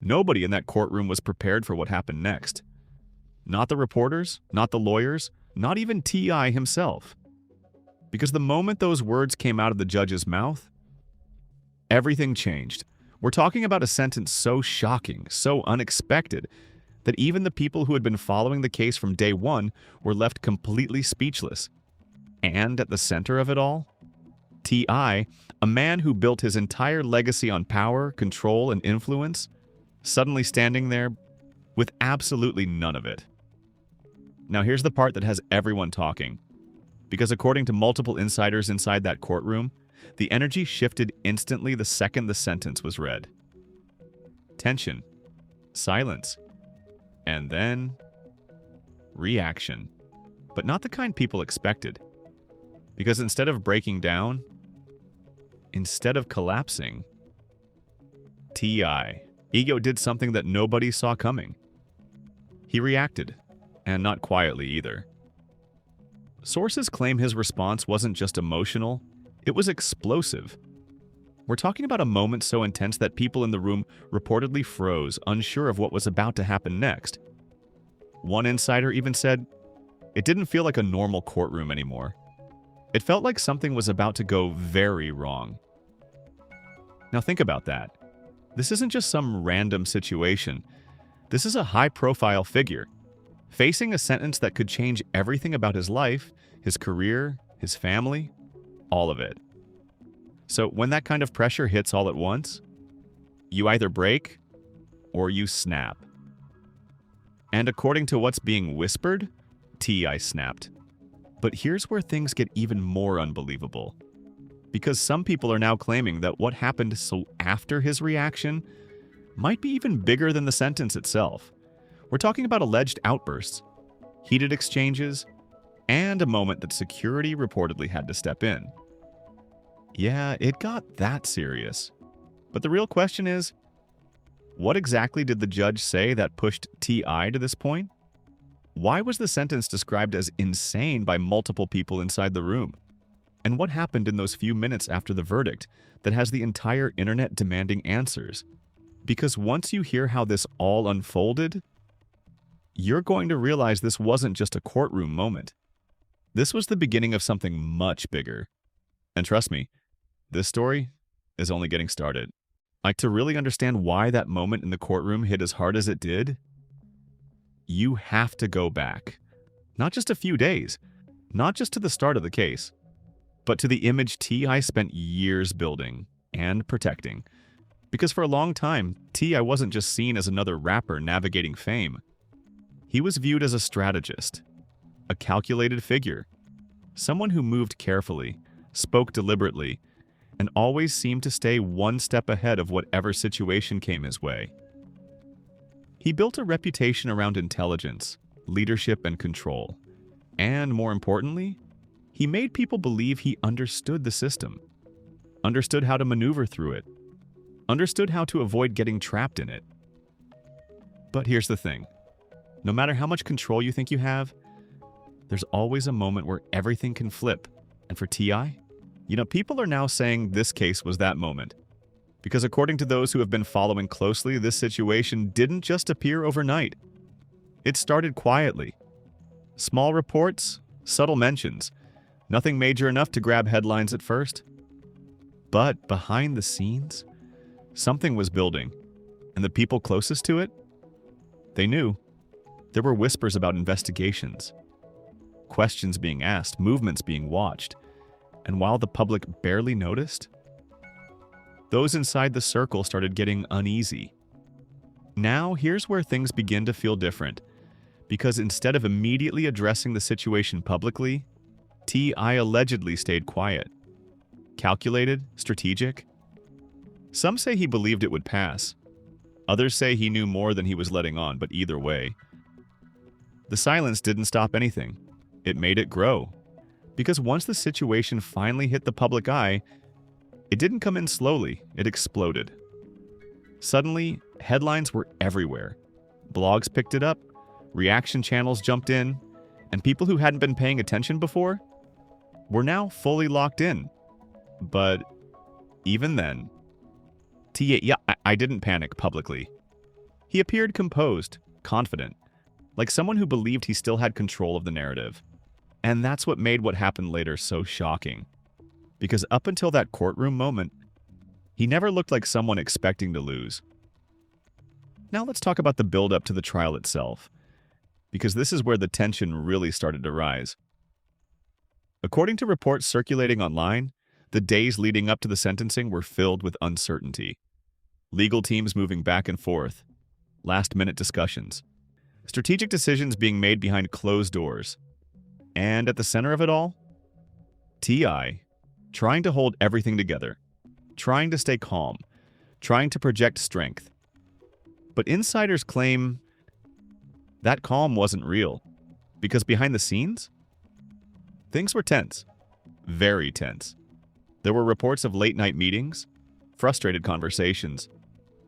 Nobody in that courtroom was prepared for what happened next. Not the reporters, not the lawyers, not even T.I. himself. Because the moment those words came out of the judge's mouth, everything changed. We're talking about a sentence so shocking, so unexpected, that even the people who had been following the case from day one were left completely speechless. And at the center of it all, T.I., a man who built his entire legacy on power, control, and influence, suddenly standing there with absolutely none of it. Now here's the part that has everyone talking. Because according to multiple insiders inside that courtroom, the energy shifted instantly the second the sentence was read. Tension, silence, and then reaction. But not the kind people expected. Because instead of breaking down, instead of collapsing, T.I. Ego did something that nobody saw coming. He reacted, and not quietly either. Sources claim his response wasn't just emotional, it was explosive. We're talking about a moment so intense that people in the room reportedly froze, unsure of what was about to happen next. One insider even said, "It didn't feel like a normal courtroom anymore. It felt like something was about to go very wrong." Now think about that. This isn't just some random situation. This is a high-profile figure, facing a sentence that could change everything about his life, his career, his family, all of it. So when that kind of pressure hits all at once, you either break or you snap. And according to what's being whispered, T.I. snapped. But here's where things get even more unbelievable. Because some people are now claiming that what happened so after his reaction might be even bigger than the sentence itself. We're talking about alleged outbursts, heated exchanges, and a moment that security reportedly had to step in. Yeah, it got that serious. But the real question is, what exactly did the judge say that pushed T.I. to this point? Why was the sentence described as insane by multiple people inside the room? And what happened in those few minutes after the verdict that has the entire internet demanding answers? Because once you hear how this all unfolded, you're going to realize this wasn't just a courtroom moment. This was the beginning of something much bigger. And trust me, this story is only getting started. Like, to really understand why that moment in the courtroom hit as hard as it did, you have to go back. Not just a few days, not just to the start of the case, but to the image T.I. spent years building and protecting. Because for a long time, T.I. wasn't just seen as another rapper navigating fame. He was viewed as a strategist, a calculated figure, someone who moved carefully, spoke deliberately, and always seemed to stay one step ahead of whatever situation came his way. He built a reputation around intelligence, leadership, and control. And more importantly, he made people believe he understood the system, understood how to maneuver through it, understood how to avoid getting trapped in it. But here's the thing. No matter how much control you think you have, there's always a moment where everything can flip. And for T.I., people are now saying this case was that moment. Because according to those who have been following closely, this situation didn't just appear overnight. It started quietly. Small reports, subtle mentions, nothing major enough to grab headlines at first. But behind the scenes, something was building. And the people closest to it, they knew. There were whispers about investigations, questions being asked, movements being watched. And while the public barely noticed, those inside the circle started getting uneasy. Now, here's where things begin to feel different. Because instead of immediately addressing the situation publicly, T.I. allegedly stayed quiet. Calculated, strategic. Some say he believed it would pass. Others say he knew more than he was letting on, but either way, the silence didn't stop anything. It made it grow. Because once the situation finally hit the public eye, it didn't come in slowly, it exploded. Suddenly, headlines were everywhere. Blogs picked it up, reaction channels jumped in, and people who hadn't been paying attention before were now fully locked in. But even then, I didn't panic publicly. He appeared composed, confident, like someone who believed he still had control of the narrative. And that's what made what happened later so shocking. Because up until that courtroom moment, he never looked like someone expecting to lose. Now let's talk about the build-up to the trial itself, because this is where the tension really started to rise. According to reports circulating online, the days leading up to the sentencing were filled with uncertainty. Legal teams moving back and forth, last-minute discussions, strategic decisions being made behind closed doors. And at the center of it all, T.I., trying to hold everything together, trying to stay calm, trying to project strength. But insiders claim that calm wasn't real, because behind the scenes, things were tense, very tense. There were reports of late-night meetings, frustrated conversations,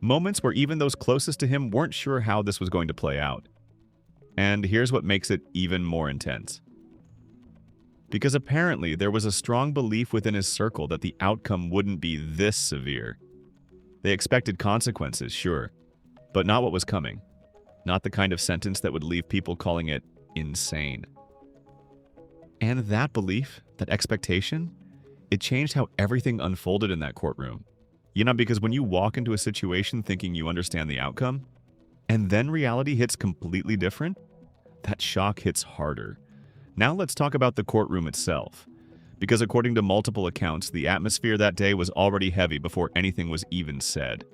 moments where even those closest to him weren't sure how this was going to play out. And here's what makes it even more intense. Because apparently there was a strong belief within his circle that the outcome wouldn't be this severe. They expected consequences, sure, but not what was coming. Not the kind of sentence that would leave people calling it insane. And that belief, that expectation, it changed how everything unfolded in that courtroom. Because when you walk into a situation thinking you understand the outcome, and then reality hits completely different, that shock hits harder. Now let's talk about the courtroom itself. Because according to multiple accounts, the atmosphere that day was already heavy before anything was even said.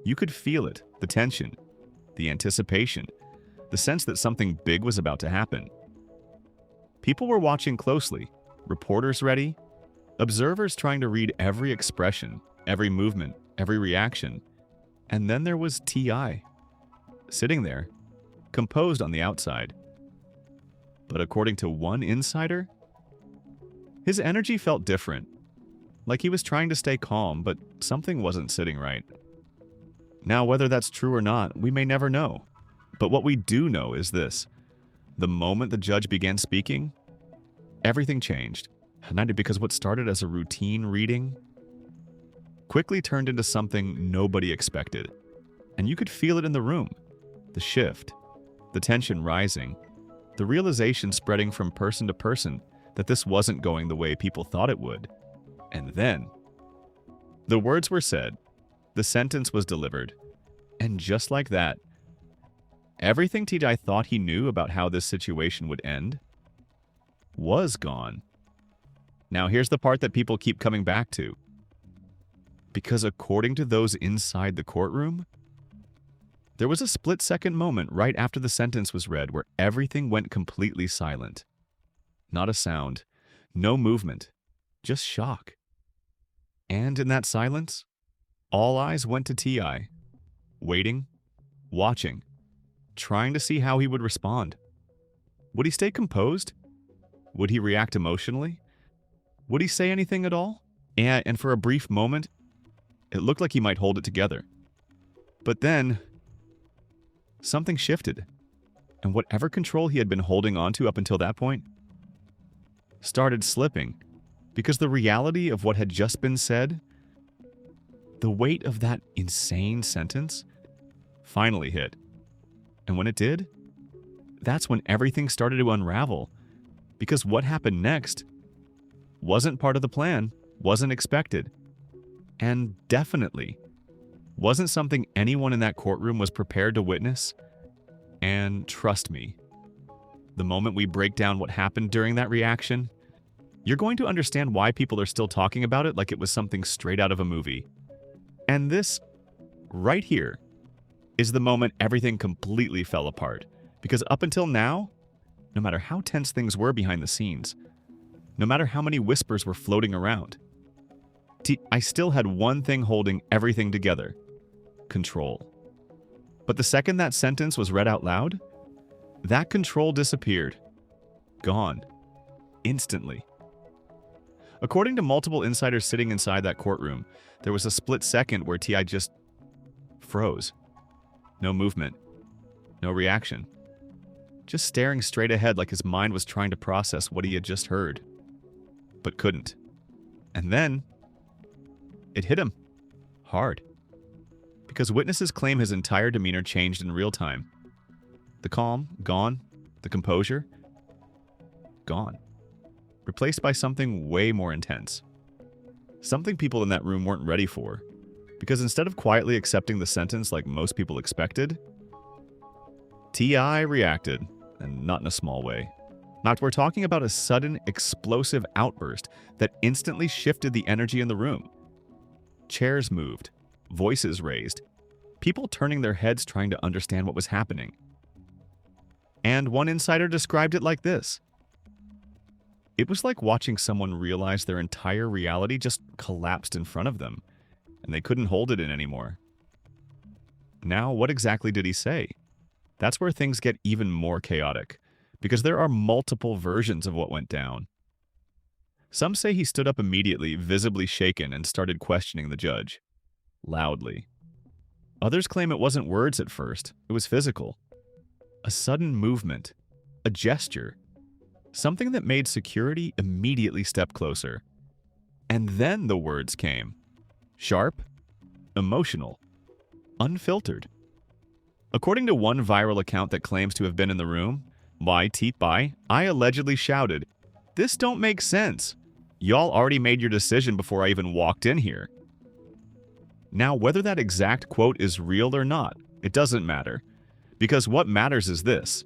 You could feel it, the tension, the anticipation, the sense that something big was about to happen. People were watching closely, reporters ready, observers trying to read every expression, every movement, every reaction. And then there was T.I., sitting there, composed on the outside. But according to one insider, his energy felt different, like he was trying to stay calm, but something wasn't sitting right. Now, whether that's true or not, we may never know. But what we do know is this. The moment the judge began speaking, everything changed. Not because what started as a routine reading quickly turned into something nobody expected. And you could feel it in the room. The shift, the tension rising, the realization spreading from person to person that this wasn't going the way people thought it would. And then, the words were said, the sentence was delivered, and just like that, everything T.I. thought he knew about how this situation would end was gone. Now here's the part that people keep coming back to. Because according to those inside the courtroom, there was a split-second moment right after the sentence was read where everything went completely silent. Not a sound, no movement, just shock. And in that silence, all eyes went to T.I., waiting, watching, trying to see how he would respond. Would he stay composed? Would he react emotionally? Would he say anything at all? And for a brief moment, it looked like he might hold it together. But then, something shifted, and whatever control he had been holding onto up until that point started slipping, because the reality of what had just been said, the weight of that insane sentence, finally hit. And when it did, that's when everything started to unravel, because what happened next wasn't part of the plan, wasn't expected, and definitely wasn't something anyone in that courtroom was prepared to witness. And trust me, the moment we break down what happened during that reaction, you're going to understand why people are still talking about it like it was something straight out of a movie. And this, right here, is the moment everything completely fell apart. Because up until now, no matter how tense things were behind the scenes, no matter how many whispers were floating around, I still had one thing holding everything together: control. But the second that sentence was read out loud, that control disappeared. Gone. Instantly. According to multiple insiders sitting inside that courtroom, there was a split second where T.I. just froze. No movement. No reaction. Just staring straight ahead like his mind was trying to process what he had just heard. But couldn't. And then, it hit him. Hard. because witnesses claim his entire demeanor changed in real time. The calm, gone. The composure, gone. Replaced by something way more intense. Something people in that room weren't ready for. Because instead of quietly accepting the sentence like most people expected, T.I. reacted, and not in a small way. Not, we're talking about a sudden, explosive outburst that instantly shifted the energy in the room. Chairs moved, voices raised, people turning their heads trying to understand what was happening. And one insider described it like this. It was like watching someone realize their entire reality just collapsed in front of them, and they couldn't hold it in anymore. Now, what exactly did he say? That's where things get even more chaotic, because there are multiple versions of what went down. Some say he stood up immediately, visibly shaken, and started questioning the judge. Loudly. Others claim it wasn't words at first, it was physical. A sudden movement. A gesture. Something that made security immediately step closer. And then the words came. Sharp, emotional, unfiltered. According to one viral account that claims to have been in the room, I allegedly shouted, "This don't make sense. Y'all already made your decision before I even walked in here." Now, whether that exact quote is real or not, it doesn't matter. Because what matters is this.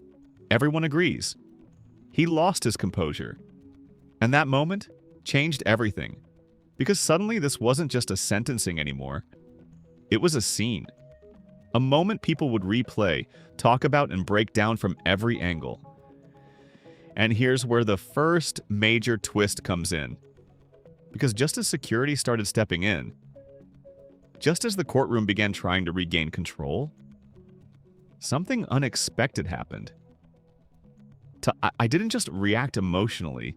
Everyone agrees. He lost his composure. And that moment changed everything. Because suddenly this wasn't just a sentencing anymore. It was a scene. A moment people would replay, talk about, and break down from every angle. And here's where the first major twist comes in. Because just as security started stepping in, just as the courtroom began trying to regain control, something unexpected happened. I didn't just react emotionally.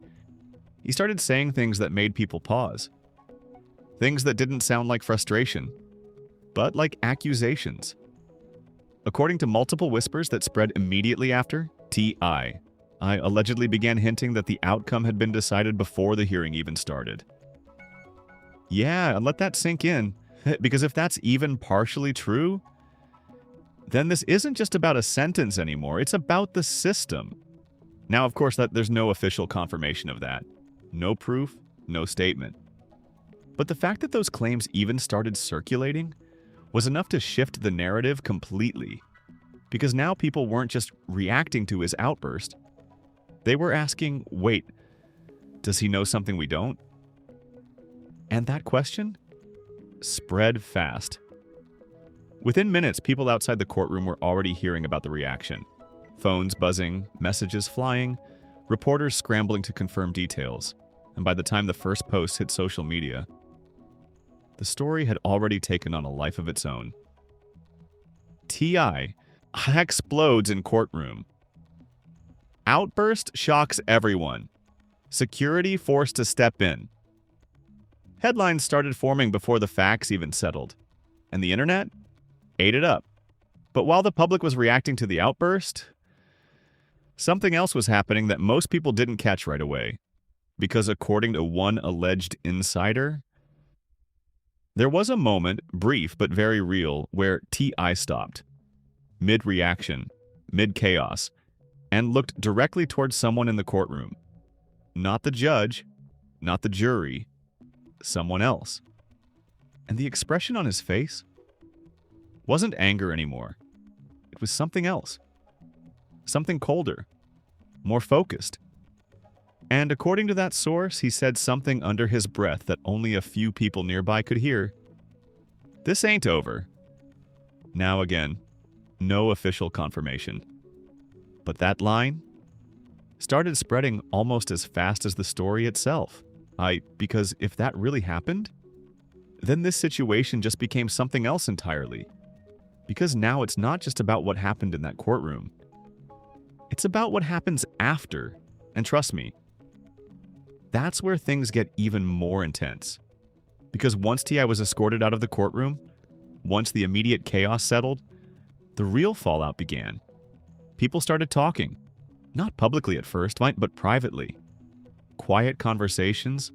He started saying things that made people pause. Things that didn't sound like frustration, but like accusations. According to multiple whispers that spread immediately after, T.I. allegedly began hinting that the outcome had been decided before the hearing even started. Yeah, let that sink in, because if that's even partially true, then this isn't just about a sentence anymore, it's about the system. Now, of course, there's no official confirmation of that. No proof, no statement. But the fact that those claims even started circulating was enough to shift the narrative completely. Because now people weren't just reacting to his outburst. They were asking, wait, does he know something we don't? And that question spread fast. Within minutes, people outside the courtroom were already hearing about the reaction. Phones buzzing, messages flying, reporters scrambling to confirm details. And by the time the first post hit social media, the story had already taken on a life of its own. T.I. explodes in courtroom. Outburst shocks everyone. Security forced to step in. Headlines started forming before the facts even settled. And the internet ate it up. But while the public was reacting to the outburst, something else was happening that most people didn't catch right away. Because according to one alleged insider, there was a moment, brief but very real, where T.I. stopped, mid-reaction, mid-chaos, and looked directly towards someone in the courtroom. Not the judge, not the jury, someone else. And the expression on his face wasn't anger anymore. It was something else. Something colder, more focused. And according to that source, he said something under his breath that only a few people nearby could hear. This ain't over. Now again, no official confirmation. But that line started spreading almost as fast as the story itself. Because if that really happened, then this situation just became something else entirely. Because now it's not just about what happened in that courtroom. It's about what happens after. And trust me, that's where things get even more intense. Because once T.I. was escorted out of the courtroom, once the immediate chaos settled, the real fallout began. People started talking. Not publicly at first, but privately. Quiet conversations,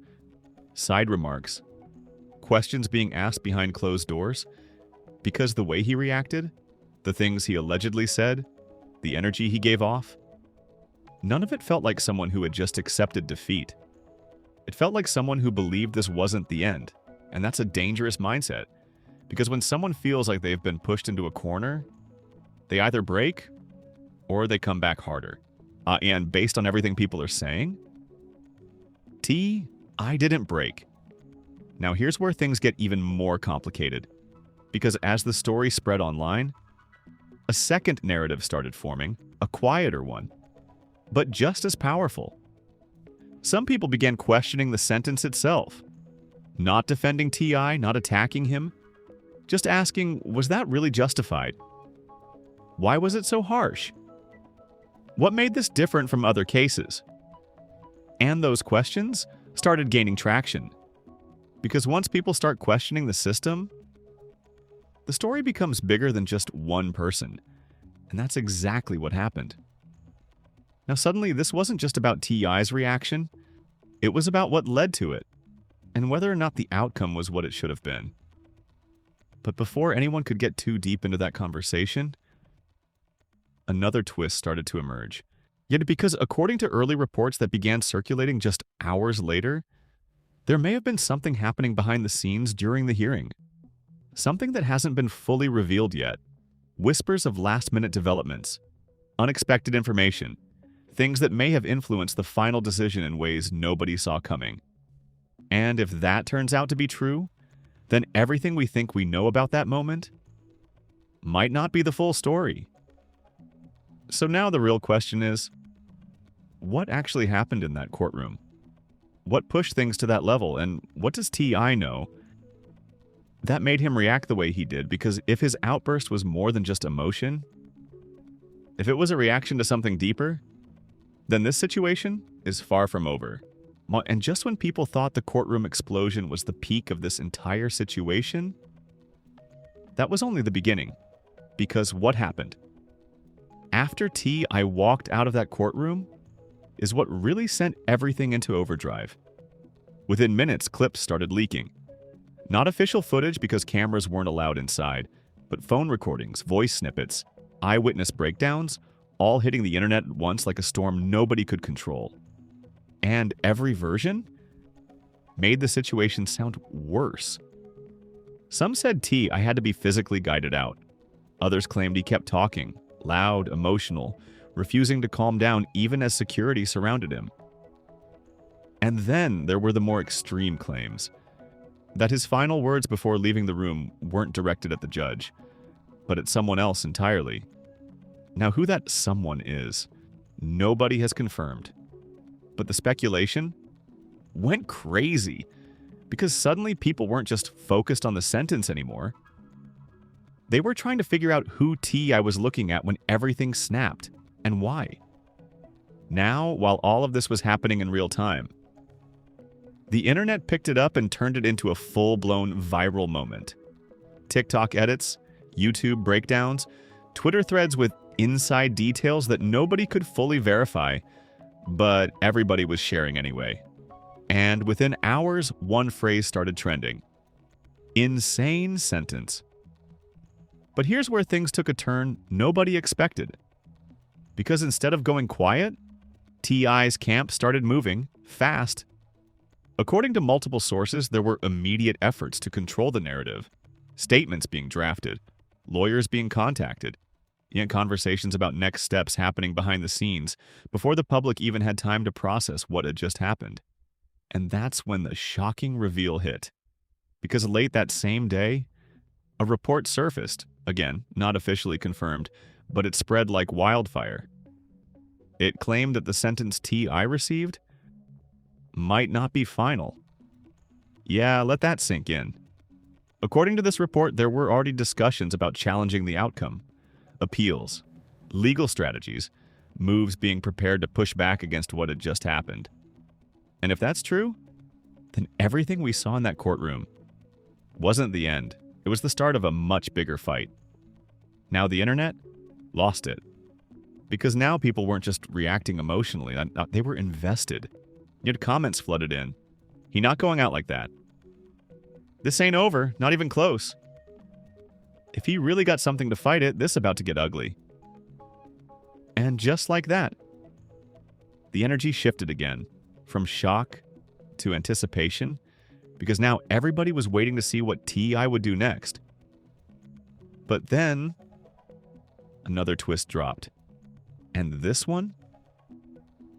side remarks, questions being asked behind closed doors. Because the way he reacted, the things he allegedly said, the energy he gave off, none of it felt like someone who had just accepted defeat. It felt like someone who believed this wasn't the end, and that's a dangerous mindset. Because when someone feels like they've been pushed into a corner, they either break or they come back harder. And based on everything people are saying, I didn't break. Now here's where things get even more complicated. Because as the story spread online, a second narrative started forming, a quieter one, but just as powerful. Some people began questioning the sentence itself, not defending T.I., not attacking him, just asking, was that really justified? Why was it so harsh? What made this different from other cases? And those questions started gaining traction. Because once people start questioning the system, the story becomes bigger than just one person. And that's exactly what happened. Now suddenly, this wasn't just about T.I.'s reaction. It was about what led to it, and whether or not the outcome was what it should have been. But before anyone could get too deep into that conversation, another twist started to emerge. Yet because according to early reports that began circulating just hours later, there may have been something happening behind the scenes during the hearing. Something that hasn't been fully revealed yet. Whispers of last-minute developments, unexpected information, things that may have influenced the final decision in ways nobody saw coming. And if that turns out to be true, then everything we think we know about that moment might not be the full story. So now the real question is, what actually happened in that courtroom? What pushed things to that level, and what does T.I. know that made him react the way he did? Because if his outburst was more than just emotion, if it was a reaction to something deeper, then this situation is far from over. And just when people thought the courtroom explosion was the peak of this entire situation, that was only the beginning. Because what happened? After T.I. walked out of that courtroom is what really sent everything into overdrive. Within minutes, clips started leaking. Not official footage because cameras weren't allowed inside, but phone recordings, voice snippets, eyewitness breakdowns, all hitting the internet at once like a storm nobody could control. And every version made the situation sound worse. Some said T.I. had to be physically guided out. Others claimed he kept talking, loud, emotional, refusing to calm down even as security surrounded him. And then there were the more extreme claims. That his final words before leaving the room weren't directed at the judge, but at someone else entirely. Now who that someone is, nobody has confirmed. But the speculation went crazy, because suddenly people weren't just focused on the sentence anymore. They were trying to figure out who T.I. was looking at when everything snapped, and why. Now, while all of this was happening in real time, the internet picked it up and turned it into a full-blown viral moment. TikTok edits, YouTube breakdowns, Twitter threads with inside details that nobody could fully verify, but everybody was sharing anyway. And within hours, one phrase started trending. Insane sentence. But here's where things took a turn nobody expected. Because instead of going quiet, T.I.'s camp started moving fast. According to multiple sources, there were immediate efforts to control the narrative, statements being drafted, lawyers being contacted, and conversations about next steps happening behind the scenes before the public even had time to process what had just happened. And that's when the shocking reveal hit. Because late that same day, a report surfaced, again, not officially confirmed, but it spread like wildfire. It claimed that the sentence T.I. received might not be final. Yeah, let that sink in. According to this report, there were already discussions about challenging the outcome, appeals, legal strategies, moves being prepared to push back against what had just happened. And if that's true, then everything we saw in that courtroom wasn't the end. It was the start of a much bigger fight. Now the internet lost it. Because now people weren't just reacting emotionally, they were invested. Yet comments flooded in. He not going out like that. This ain't over, not even close. If he really got something to fight it, this about to get ugly. And just like that, the energy shifted again, from shock to anticipation, because now everybody was waiting to see what T.I. would do next. But then, another twist dropped. And this one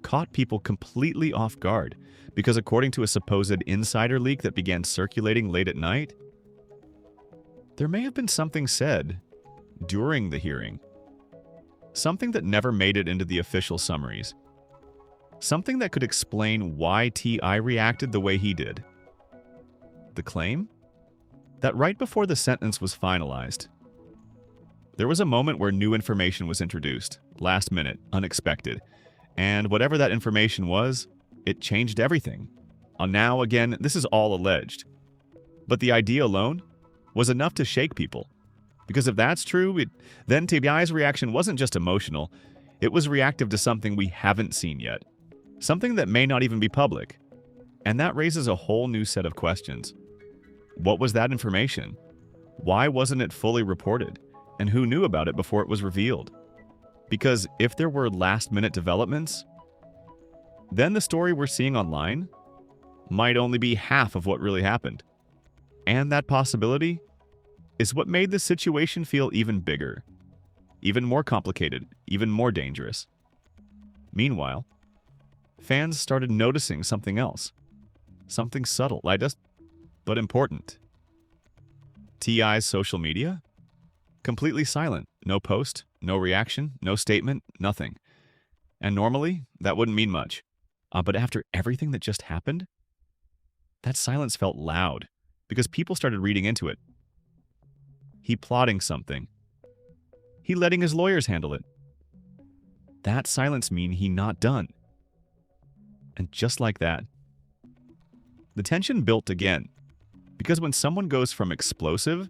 caught people completely off guard, because according to a supposed insider leak that began circulating late at night, there may have been something said during the hearing. Something that never made it into the official summaries. Something that could explain why T.I. reacted the way he did. The claim? That right before the sentence was finalized, there was a moment where new information was introduced, last minute, unexpected, and whatever that information was, it changed everything. Now, again, this is all alleged. But the idea alone was enough to shake people. Because if that's true, then T.I.'s reaction wasn't just emotional, it was reactive to something we haven't seen yet. Something that may not even be public. And that raises a whole new set of questions. What was that information? Why wasn't it fully reported? And who knew about it before it was revealed? Because if there were last-minute developments, then the story we're seeing online might only be half of what really happened. And that possibility is what made the situation feel even bigger, even more complicated, even more dangerous. Meanwhile, fans started noticing something else. Something subtle, but important. T.I.'s social media? Completely silent. No post, no reaction, no statement, nothing. And normally, that wouldn't mean much. But after everything that just happened, that silence felt loud, because people started reading into it. He plotting something. He letting his lawyers handle it. That silence mean he not done. And just like that, the tension built again. Because when someone goes from explosive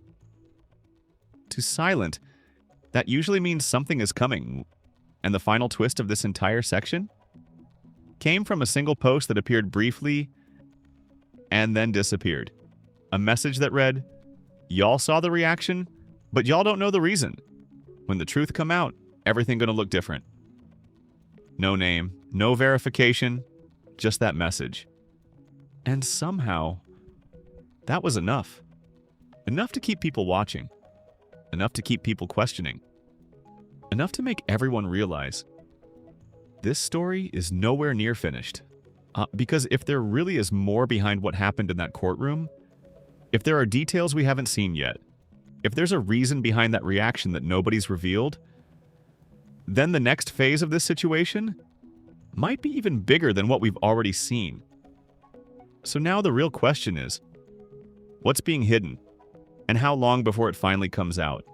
to silent, that usually means something is coming. And the final twist of this entire section came from a single post that appeared briefly and then disappeared. A message that read, "Y'all saw the reaction, but y'all don't know the reason. When the truth come out, everything gonna look different." No name, no verification, just that message. And somehow, that was enough. Enough to keep people watching. Enough to keep people questioning. Enough to make everyone realize this story is nowhere near finished. Because if there really is more behind what happened in that courtroom, if there are details we haven't seen yet, if there's a reason behind that reaction that nobody's revealed, then the next phase of this situation might be even bigger than what we've already seen. So now the real question is, what's being hidden? And how long before it finally comes out?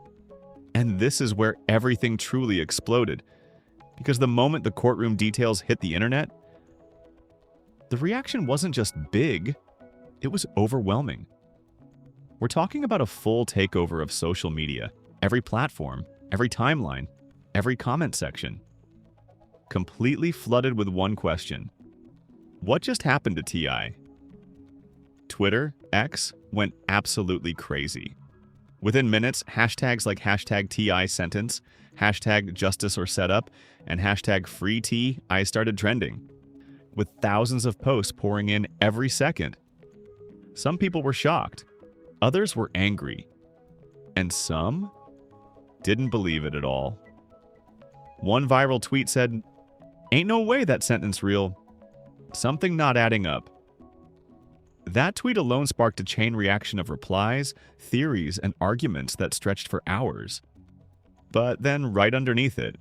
And this is where everything truly exploded. Because the moment the courtroom details hit the internet, the reaction wasn't just big, it was overwhelming. We're talking about a full takeover of social media, every platform, every timeline, every comment section. Completely flooded with one question. What just happened to T.I.? Twitter, X, went absolutely crazy. Within minutes, hashtags like hashtag T.I. sentence, hashtag justice or setup, and hashtag free T.I. started trending, with thousands of posts pouring in every second. Some people were shocked, others were angry, and some didn't believe it at all. One viral tweet said, "Ain't no way that sentence real. Something not adding up." That tweet alone sparked a chain reaction of replies, theories, and arguments that stretched for hours. But then, right underneath it,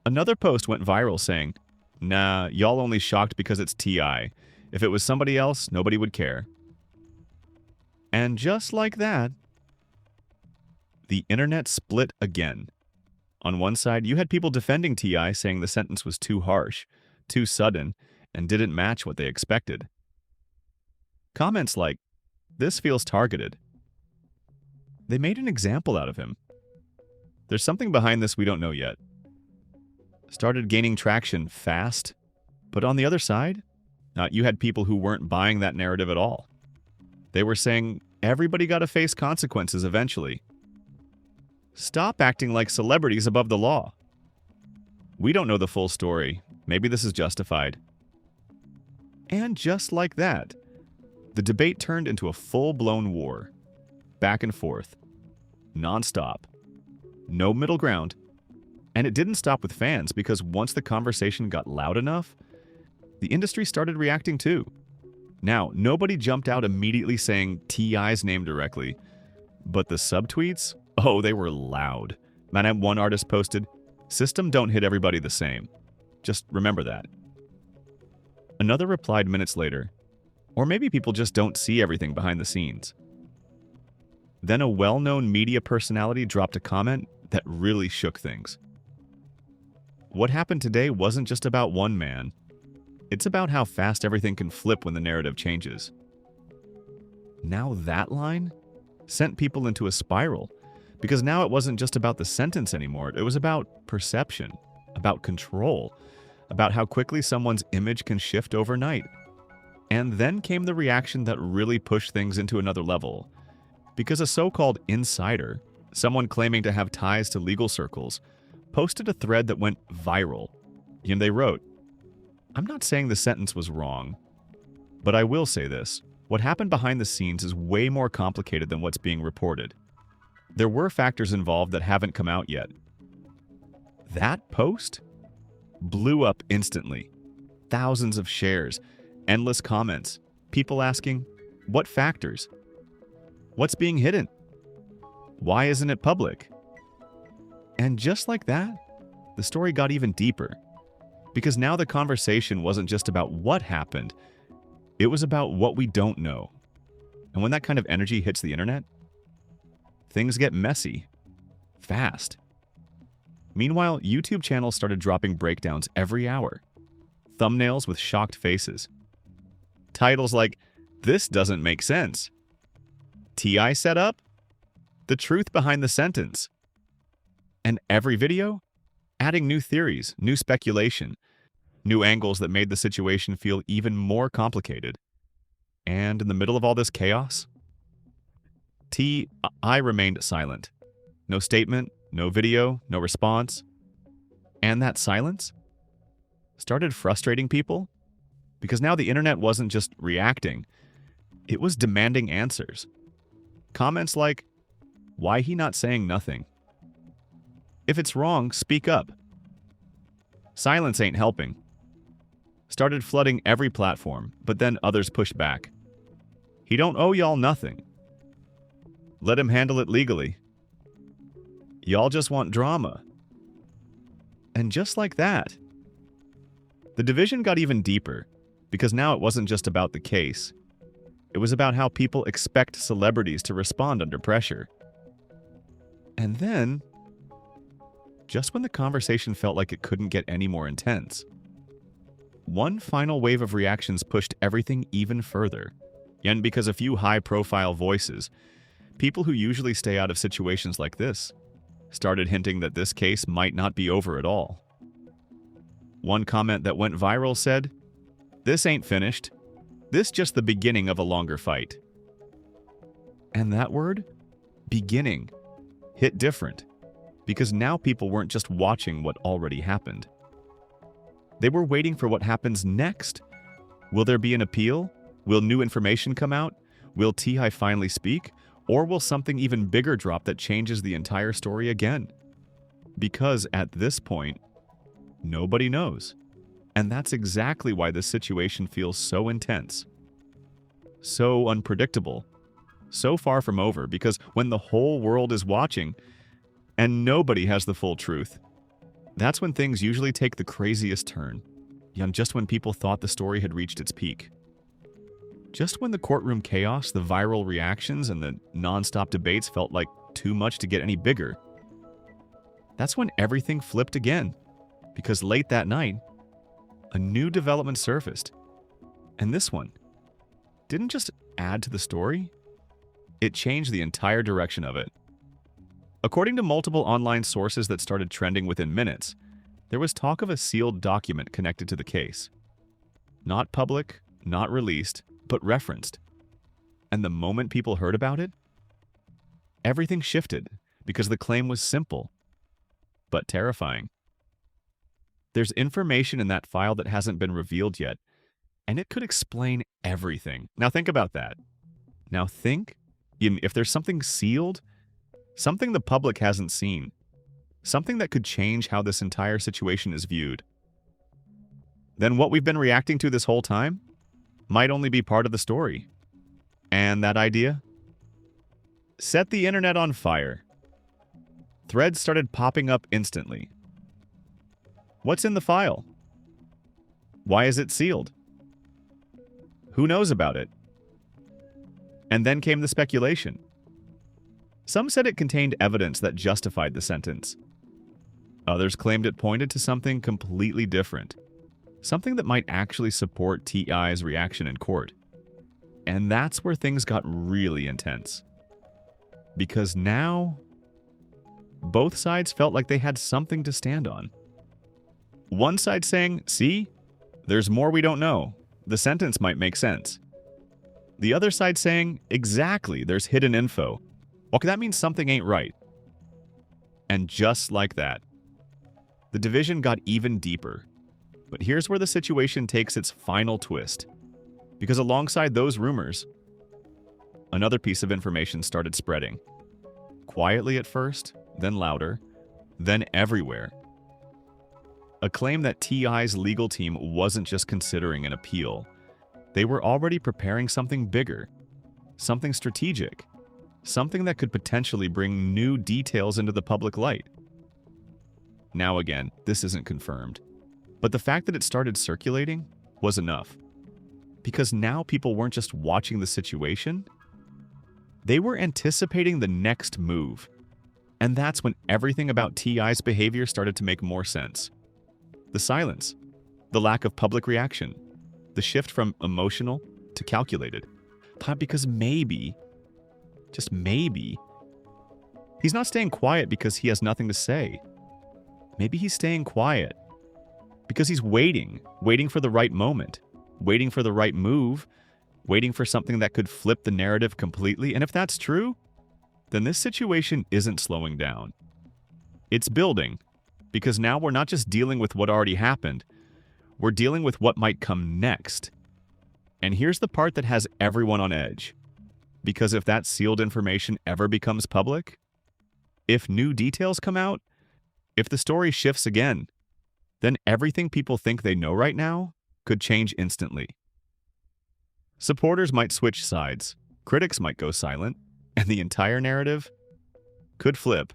another post went viral saying, "Nah, y'all only shocked because it's T.I. If it was somebody else, nobody would care." And just like that, the internet split again. On one side, you had people defending T.I., saying the sentence was too harsh, too sudden, and didn't match what they expected. Comments like, "This feels targeted." They made an example out of him. There's something behind this we don't know yet. Started gaining traction fast, but on the other side, you had people who weren't buying that narrative at all. They were saying everybody got to face consequences eventually. Stop acting like celebrities above the law. We don't know the full story. Maybe this is justified. And just like that, the debate turned into a full-blown war. Back and forth. Non-stop. No middle ground. And it didn't stop with fans because once the conversation got loud enough, the industry started reacting too. Now, nobody jumped out immediately saying T.I.'s name directly, but the subtweets? Oh, they were loud. Man, one artist posted, "System don't hit everybody the same. Just remember that." Another replied minutes later, "Or maybe people just don't see everything behind the scenes." Then a well-known media personality dropped a comment that really shook things. What happened today wasn't just about one man. It's about how fast everything can flip when the narrative changes. Now that line sent people into a spiral, because now it wasn't just about the sentence anymore. It was about perception, about control, about how quickly someone's image can shift overnight. And then came the reaction that really pushed things into another level. Because a so-called insider, someone claiming to have ties to legal circles, posted a thread that went viral. And they wrote, "I'm not saying the sentence was wrong, but I will say this. What happened behind the scenes is way more complicated than what's being reported. There were factors involved that haven't come out yet." That post blew up instantly. Thousands of shares, endless comments, people asking, what factors? What's being hidden? Why isn't it public? And just like that, the story got even deeper. Because now the conversation wasn't just about what happened, it was about what we don't know. And when that kind of energy hits the internet, things get messy, fast. Meanwhile, YouTube channels started dropping breakdowns every hour. Thumbnails with shocked faces. Titles like, "This doesn't make sense." T.I. set up? The truth behind the sentence. And every video, adding new theories, new speculation, new angles that made the situation feel even more complicated. And in the middle of all this chaos, T.I. remained silent. No statement, no video, no response. And that silence started frustrating people because now the internet wasn't just reacting, it was demanding answers. Comments like, "Why he not saying nothing? If it's wrong, speak up." "Silence ain't helping." Started flooding every platform, but then others pushed back. "He don't owe y'all nothing. Let him handle it legally. Y'all just want drama." And just like that, the division got even deeper, because now it wasn't just about the case. It was about how people expect celebrities to respond under pressure. And then, just when the conversation felt like it couldn't get any more intense, one final wave of reactions pushed everything even further. And because a few high-profile voices, people who usually stay out of situations like this, started hinting that this case might not be over at all. One comment that went viral said, "This ain't finished. This just the beginning of a longer fight." And that word, beginning, hit different, because now people weren't just watching what already happened. They were waiting for what happens next. Will there be an appeal? Will new information come out? Will T.I. finally speak? Or will something even bigger drop that changes the entire story again? Because at this point, nobody knows. And that's exactly why this situation feels so intense, so unpredictable, so far from over, because when the whole world is watching and nobody has the full truth, that's when things usually take the craziest turn. And just when people thought the story had reached its peak. Just when the courtroom chaos, the viral reactions, and the non-stop debates felt like too much to get any bigger. That's when everything flipped again, because late that night, a new development surfaced. And this one didn't just add to the story, it changed the entire direction of it. According to multiple online sources that started trending within minutes, there was talk of a sealed document connected to the case. Not public, not released, but referenced. And the moment people heard about it, everything shifted. because the claim was simple, but terrifying. There's information in that file that hasn't been revealed yet, and it could explain everything. Now think about that. Now think if there's something sealed, something the public hasn't seen, something that could change how this entire situation is viewed, then what we've been reacting to this whole time might only be part of the story. And that idea? Set the internet on fire. Threads started popping up instantly. What's in the file? Why is it sealed? Who knows about it? And then came the speculation. Some said it contained evidence that justified the sentence. Others claimed it pointed to something completely different, something that might actually support T.I.'s reaction in court. And that's where things got really intense. Because now, both sides felt like they had something to stand on. One side saying, see, there's more we don't know. The sentence might make sense. The other side saying, exactly, there's hidden info. Well, that means something ain't right. And just like that, the division got even deeper. But here's where the situation takes its final twist. Because alongside those rumors, another piece of information started spreading. Quietly at first, then louder, then everywhere. A claim that T.I.'s legal team wasn't just considering an appeal. They were already preparing something bigger, something strategic, something that could potentially bring new details into the public light. Now again, this isn't confirmed, but the fact that it started circulating was enough. Because now people weren't just watching the situation, they were anticipating the next move. And that's when everything about T.I.'s behavior started to make more sense. The silence, the lack of public reaction, the shift from emotional to calculated. Because maybe, just maybe, he's not staying quiet because he has nothing to say. Maybe he's staying quiet because he's waiting for the right moment, waiting for the right move, waiting for something that could flip the narrative completely. And if that's true, then this situation isn't slowing down. It's building, because now we're not just dealing with what already happened, we're dealing with what might come next. And here's the part that has everyone on edge. Because if that sealed information ever becomes public, if new details come out, if the story shifts again, then everything people think they know right now could change instantly. Supporters might switch sides, critics might go silent, and the entire narrative could flip.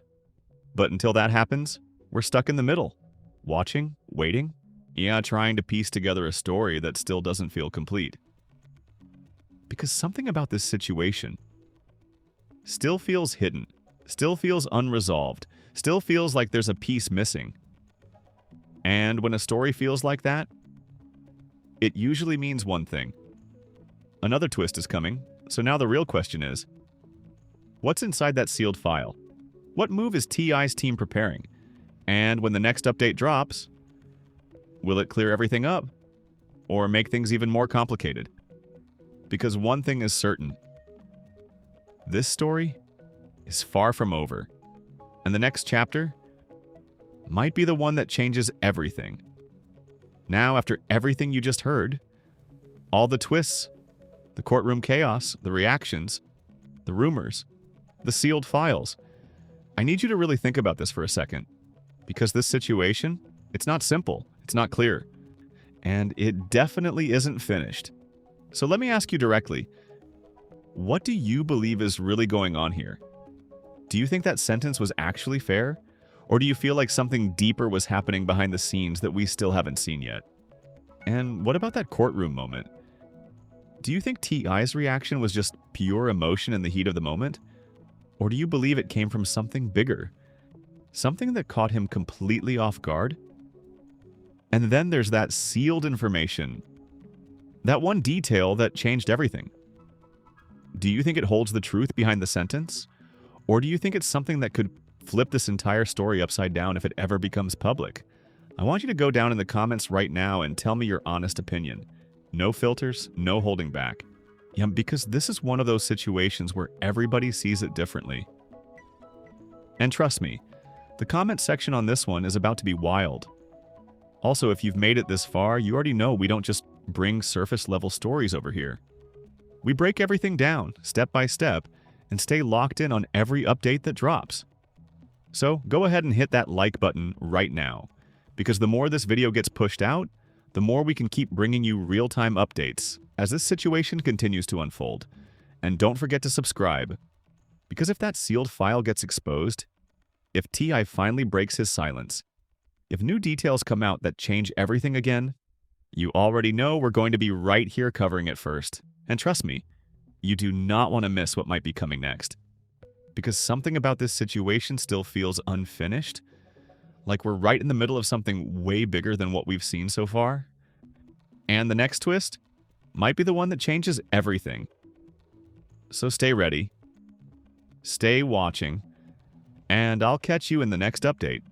But until that happens, we're stuck in the middle, watching, waiting, trying to piece together a story that still doesn't feel complete. Because something about this situation still feels hidden, still feels unresolved, still feels like there's a piece missing. And when a story feels like that, it usually means one thing. Another twist is coming, so now the real question is, what's inside that sealed file? What move is T.I.'s team preparing? And when the next update drops, will it clear everything up? Or make things even more complicated? Because one thing is certain. This story is far from over. And the next chapter might be the one that changes everything. Now, after everything you just heard, all the twists, the courtroom chaos, the reactions, the rumors, the sealed files, I need you to really think about this for a second. Because this situation, it's not simple, it's not clear, and it definitely isn't finished. So let me ask you directly, what do you believe is really going on here? Do you think that sentence was actually fair? Or do you feel like something deeper was happening behind the scenes that we still haven't seen yet? And what about that courtroom moment? Do you think T.I.'s reaction was just pure emotion in the heat of the moment? Or do you believe it came from something bigger? Something that caught him completely off guard? And then there's that sealed information. That one detail that changed everything. Do you think it holds the truth behind the sentence? Or do you think it's something that could flip this entire story upside down if it ever becomes public? I want you to go down in the comments right now and tell me your honest opinion. No filters, no holding back. Because this is one of those situations where everybody sees it differently. And trust me, the comment section on this one is about to be wild. Also, if you've made it this far, you already know we don't just bring surface-level stories over here. We break everything down, step by step, and stay locked in on every update that drops. So go ahead and hit that like button right now, because the more this video gets pushed out, the more we can keep bringing you real-time updates as this situation continues to unfold. And don't forget to subscribe, because if that sealed file gets exposed, if T.I. finally breaks his silence, if new details come out that change everything again, you already know we're going to be right here covering it first. And trust me, you do not want to miss what might be coming next. Because something about this situation still feels unfinished, like we're right in the middle of something way bigger than what we've seen so far. And the next twist might be the one that changes everything. So stay ready, stay watching, and I'll catch you in the next update.